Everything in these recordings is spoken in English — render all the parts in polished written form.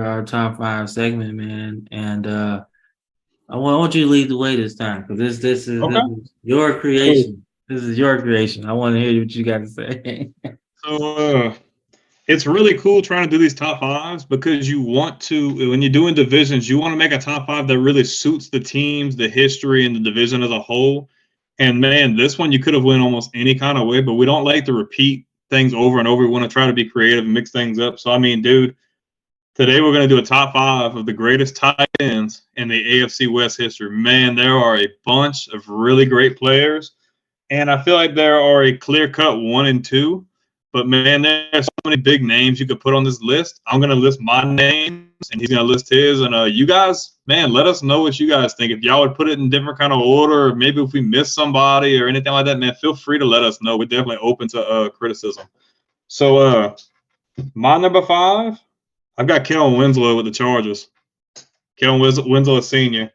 our top five segment, man. And I want you to lead the way this time because this Okay. is your So, creation. This is your creation. I want to hear what you got to say. so it's really cool trying to do these top fives because you want to, when you're doing divisions, you want to make a top five that really suits the teams, the history, and the division as a whole. And man, this one you could have went almost any kind of way, but we don't like to repeat things over and over. We want to try to be creative and mix things up. So I mean, dude, today we're going to do a top five of the greatest tight ends in the AFC West history. Man, there are a bunch of really great players, and I feel like there are a clear cut one and two. But man, there's so many big names you could put on this list. I'm going to list my names, and he's going to list his. And you guys, man, let us know what you guys think. If y'all would put it in different kind of order, or maybe if we miss somebody or anything like that, man, feel free to let us know. We're definitely open to criticism. So, my number five, I've got Kellen Winslow with the Chargers. Kellen Winslow Sr.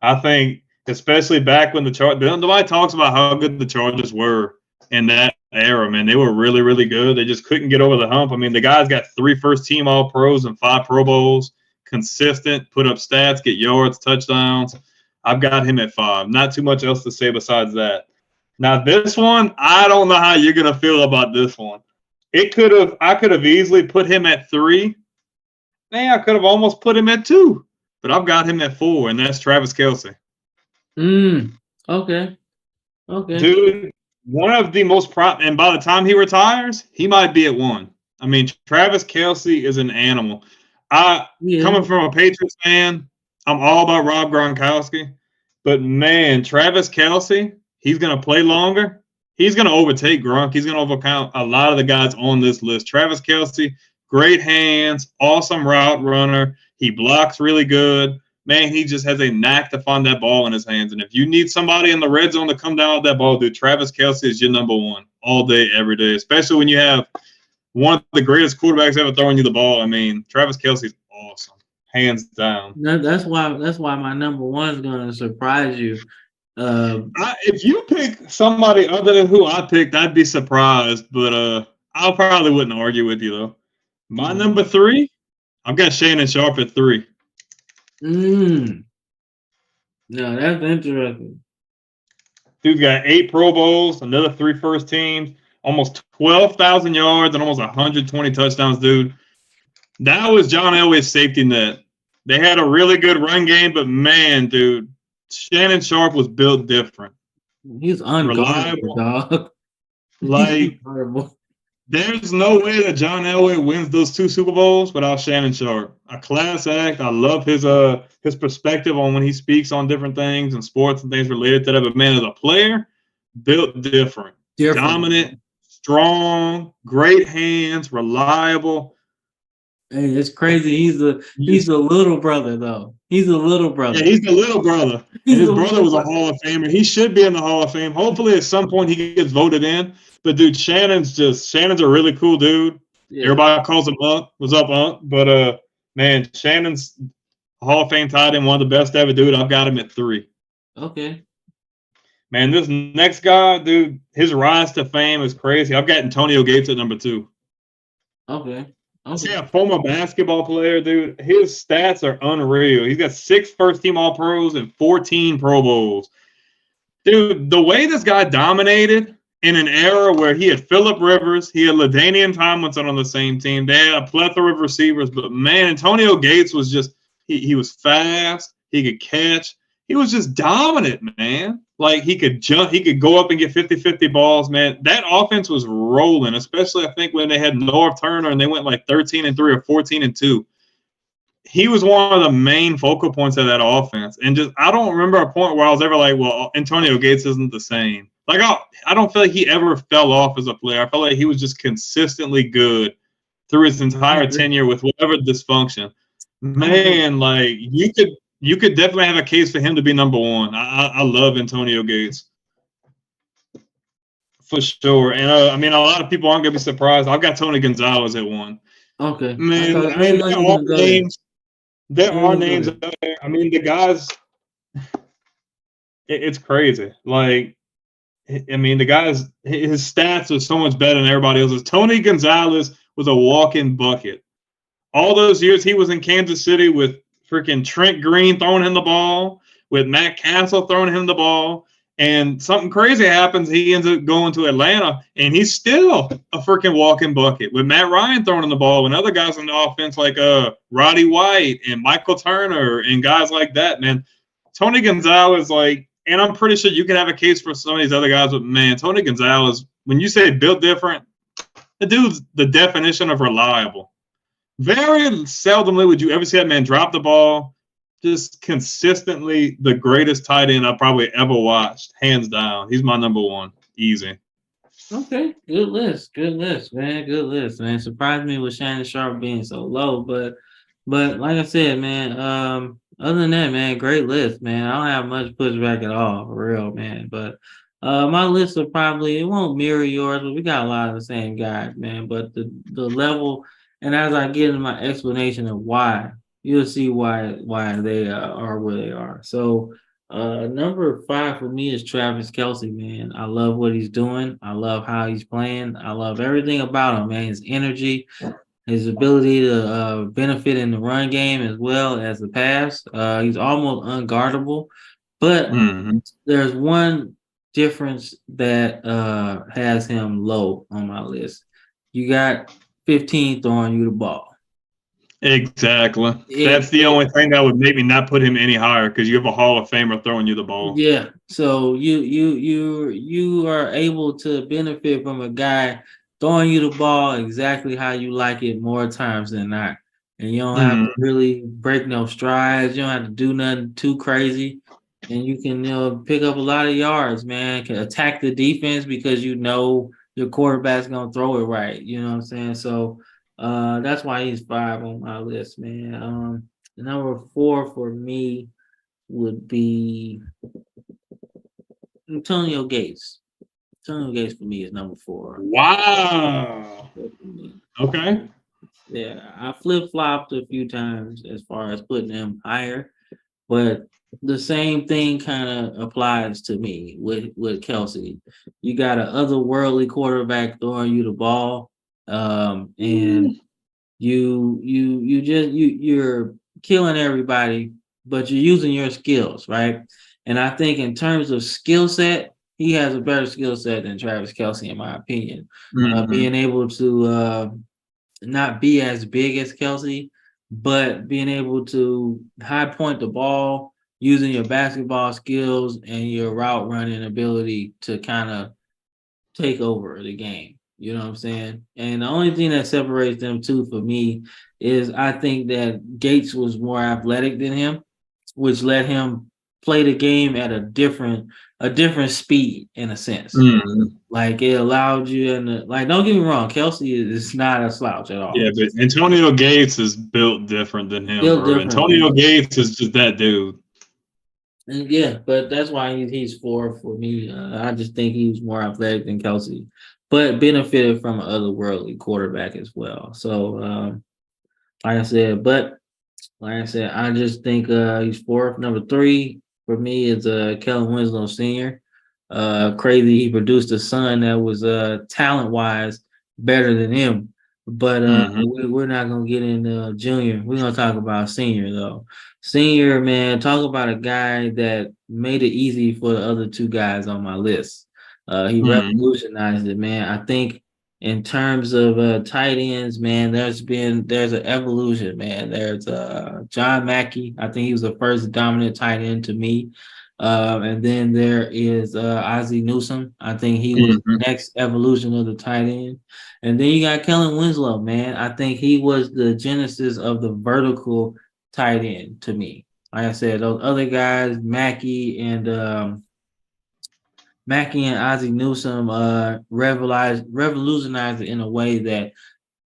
I think, especially back when the Chargers, nobody talks about how good the Chargers were in that era, man. They were really, really good. They just couldn't get over the hump. I mean, the guy's got 3 first-team All-Pros and 5 Pro Bowls, consistent, put up stats, get yards, touchdowns. I've got him at 5. Not too much else to say besides that. Now, this one, I don't know how you're going to feel about this one. I could have easily put him at 3. Man, I could have almost put him at 2, but I've got him at 4, and that's Travis Kelce. Okay. Okay. Dude, one of the most and by the time he retires, he might be at 1. I mean, Travis Kelce is an animal. Yeah. Coming from a Patriots fan, I'm all about Rob Gronkowski, but man, Travis Kelce, he's going to play longer. He's going to overtake Gronk. He's going to overcome a lot of the guys on this list. Travis Kelce, great hands, awesome route runner. He blocks really good. Man, he just has a knack to find that ball in his hands. And if you need somebody in the red zone to come down with that ball, dude, Travis Kelce is your number one all day, every day, especially when you have one of the greatest quarterbacks ever throwing you the ball. I mean, Travis Kelce's awesome, hands down. That's why my number one is going to surprise you. If you pick somebody other than who I picked, I'd be surprised. But I probably wouldn't argue with you, though. My number 3, I've got Shannon Sharpe at 3. No, that's interesting. Dude's got 8 Pro Bowls, another 3 first teams, almost 12,000 yards, and almost 120 touchdowns, dude. That was John Elway's safety net. They had a really good run game, but man, dude, Shannon Sharpe was built different. He's unguardable, dog. Like, there's no way that John Elway wins those 2 Super Bowls without Shannon Sharpe. A class act. I love his perspective on when he speaks on different things and sports and things related to that. But man, as a player, built different. Dominant, strong, great hands, reliable. Hey, it's crazy. He's the little brother, though. He's a little brother. Yeah, he's the little brother. And his brother was a Hall of Famer. He should be in the Hall of Fame. Hopefully, at some point, he gets voted in. But dude, Shannon's a really cool dude. Yeah. Everybody calls him Unc. What's up, Unc? But man, Shannon's Hall of Fame tight end, one of the best ever, dude. I've got him at 3. Okay. Man, this next guy, dude, his rise to fame is crazy. I've got Antonio Gates at number 2. Okay. Yeah, a former basketball player, dude. His stats are unreal. He's got 6 first-team All-Pros and 14 Pro Bowls. Dude, the way this guy dominated in an era where he had Phillip Rivers, he had LaDainian Tomlinson on the same team. They had a plethora of receivers, but man, Antonio Gates was just he was fast. He could catch. He was just dominant, man. Like, he could jump. He could go up and get 50-50 balls, man. That offense was rolling, especially, I think, when they had Norv Turner and they went like 13-3 or 14-2. He was one of the main focal points of that offense. And just, I don't remember a point where I was ever like, well, Antonio Gates isn't the same. Like, I don't feel like he ever fell off as a player. I felt like he was just consistently good through his entire tenure with whatever dysfunction. Man, like, you could definitely have a case for him to be number 1. I love Antonio Gates. For sure. And, I mean, a lot of people aren't going to be surprised. I've got Tony Gonzalez at 1. Okay. Man, there are names out there. I mean, the guys, it's crazy. Like, I mean, the guys, his stats are so much better than everybody else's. Tony Gonzalez was a walk-in bucket. all those years he was in Kansas City with freaking Trent Green throwing him the ball, with Matt Castle throwing him the ball, and something crazy happens. He ends up going to Atlanta, and he's still a freaking walking bucket with Matt Ryan throwing him the ball and other guys on the offense like Roddy White and Michael Turner and guys like that, man. Tony Gonzalez, like, and I'm pretty sure you can have a case for some of these other guys, but man, Tony Gonzalez, when you say built different, the dude's the definition of reliable. Very seldomly would you ever see that man drop the ball. Just consistently the greatest tight end I probably ever watched, hands down. He's my number one, easy. Okay, good list, man, good list, man. Surprised me with Shannon Sharp being so low, but like I said, man, other than that, man, great list, man. I don't have much pushback at all, for real, man. But my list will probably it won't mirror yours, but we got a lot of the same guys, man. But the level, and as I get into my explanation of why, you'll see why they are where they are. So number 5 for me is Travis Kelsey, man. I love what he's doing. I love how he's playing. I love everything about him, man. His energy, his ability to benefit in the run game as well as the pass. He's almost unguardable. But Mm-hmm. there's one difference that has him low on my list. You got 15 throwing you the ball. Exactly. That's the only thing that would maybe not put him any higher because you have a Hall of Famer throwing you the ball. Yeah. So you are able to benefit from a guy throwing you the ball exactly how you like it more times than not. And you don't have to really break no strides. You don't have to do nothing too crazy. And you can pick up a lot of yards, man. Can attack the defense because you know your quarterback's gonna throw it right. You know what I'm saying? So that's why he's 5 on my list, man. Number 4 for me would be Antonio Gates. Antonio Gates for me is number 4. Wow. Okay. Yeah, I flip-flopped a few times as far as putting him higher, but the same thing kind of applies to me with Kelsey. You got an otherworldly quarterback throwing you the ball, and you're killing everybody, but you're using your skills, right? And I think in terms of skill set, he has a better skill set than Travis Kelsey, in my opinion. Being able to not be as big as Kelsey, but being able to high point the ball using your basketball skills and your route running ability to kind of take over the game. You know what I'm saying? And the only thing that separates them two for me is I think that Gates was more athletic than him, which let him play the game at a different speed in a sense. Like it allowed you and like don't get me wrong, Kelsey is not a slouch at all. Yeah, but Antonio Gates is built different than him, bro. Antonio Gates is just that dude. And yeah, but that's why he's 4 for me. I just think he was more athletic than Kelsey, but benefited from an otherworldly quarterback as well. So, like I said, I just think he's 4th. Number 3 for me is Kellen Winslow Sr. Crazy, he produced a son that was talent wise better than him. But we're not gonna get into junior. We're gonna talk about senior though. Senior, man, talk about a guy that made it easy for the other 2 guys on my list. He revolutionized it, man. I think in terms of tight ends, man, there's an evolution, man. There's John Mackey. I think he was the first dominant tight end to me. And then there is Ozzie Newsome. I think he was the next evolution of the tight end. And then you got Kellen Winslow, man. I think he was the genesis of the vertical tight end to me. Like I said, those other guys, Mackey and Ozzie Newsome revolutionized it in a way that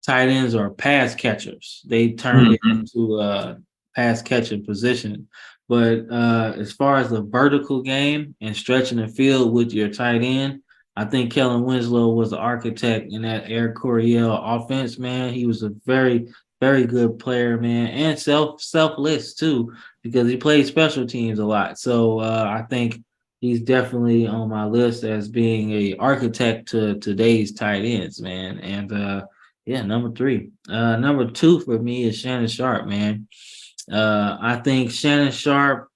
tight ends are pass catchers. They turned it into a pass catching position. But as far as the vertical game and stretching the field with your tight end, I think Kellen Winslow was the architect in that Air Coryell offense, man. He was a very, very good player, man, and selfless too, because he played special teams a lot. So I think he's definitely on my list as being a architect to today's tight ends, man. And Yeah, number three. Number two for me is Shannon Sharp, man. I think Shannon Sharp,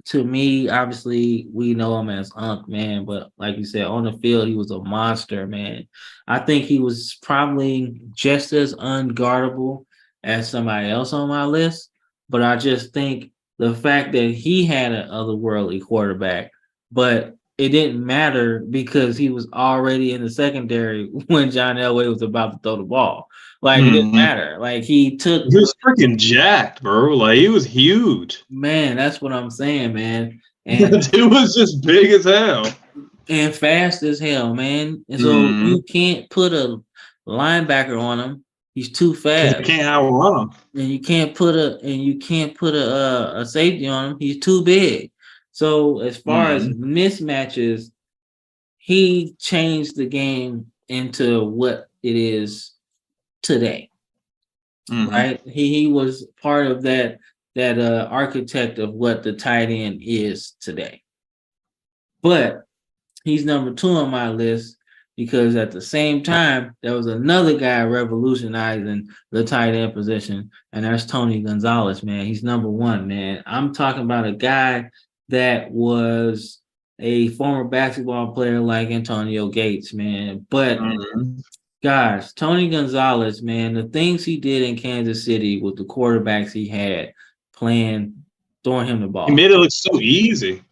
to me, obviously we know him as Unc, man, but like you said, on the field, he was a monster, man. I think he was probably just as unguardable as somebody else on my list, but I just think the fact that he had an otherworldly quarterback, but it didn't matter because he was already in the secondary when John Elway was about to throw the ball. Like it didn't Mhm. matter. Like he took He was freaking jacked, bro. Like he was huge. man, that's what I'm saying, man. And Dude was just big as hell. fast as hell, man. And so Mm-hmm. you can't put a linebacker on him. He's too Because you fast. can't outrun him. And you can't put a safety on him. He's too big. So as far as Mm-hmm. mismatches, he changed the game into what it is today. Mm-hmm. Right? He was part of that architect of what the tight end is today. But he's number two on my list because at the same time, there was another guy revolutionizing the tight end position, and that's Tony Gonzalez, man. He's number one, man. I'm talking about a guy that was a former basketball player like Antonio Gates, man. But Mm-hmm. gosh, Tony Gonzalez, man, the things he did in Kansas City with the quarterbacks he had playing, throwing him the He ball. made it look so easy.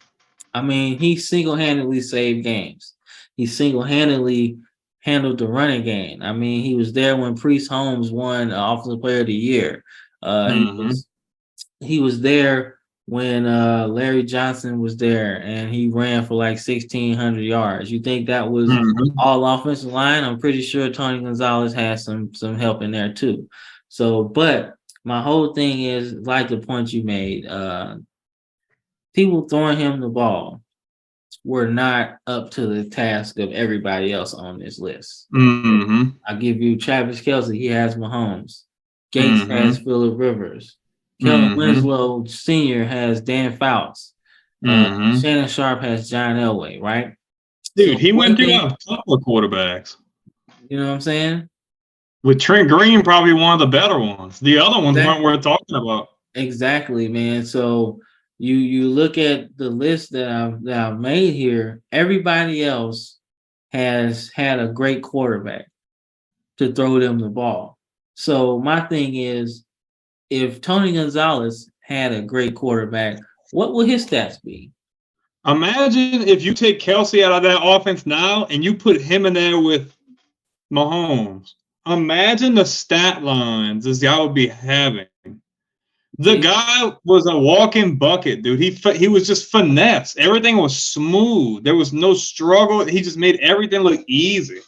I mean, he single-handedly saved games. He single-handedly handled the running game. I mean, he was there when Priest Holmes won Offensive Player of the Year. Uh, he Mm-hmm. was he was there when Larry Johnson was there, and he ran for like 1,600 yards. You think that was Mm-hmm. all offensive line? I'm pretty sure Tony Gonzalez had some help in there too. So, but my whole thing is like the point you made. People throwing him the ball were not up to the task of everybody else on this list. Mm-hmm. I'll give you Travis Kelce, he has Mahomes. Gates has Mm-hmm. Phillip Rivers. Kellen Mm-hmm. Winslow Sr. has Dan Fouts. Mm-hmm. Shannon Sharp has John Elway, right? Dude, So he one went through thing, a couple of quarterbacks. you know what I'm saying? With Trent Green, probably one of the better ones. The other ones weren't Exactly. worth talking about. Exactly, man. So you look at the list that I've made here, everybody else has had a great quarterback to throw them the ball. So my thing is, if Tony Gonzalez had a great quarterback, what would his stats be? Imagine if you take Kelsey out of that offense now and you put him in there with Mahomes. Imagine the stat lines this guy would be having. The See, guy was a walking bucket, dude. He was just finesse. Everything was smooth. There was no struggle. He just made everything look easy.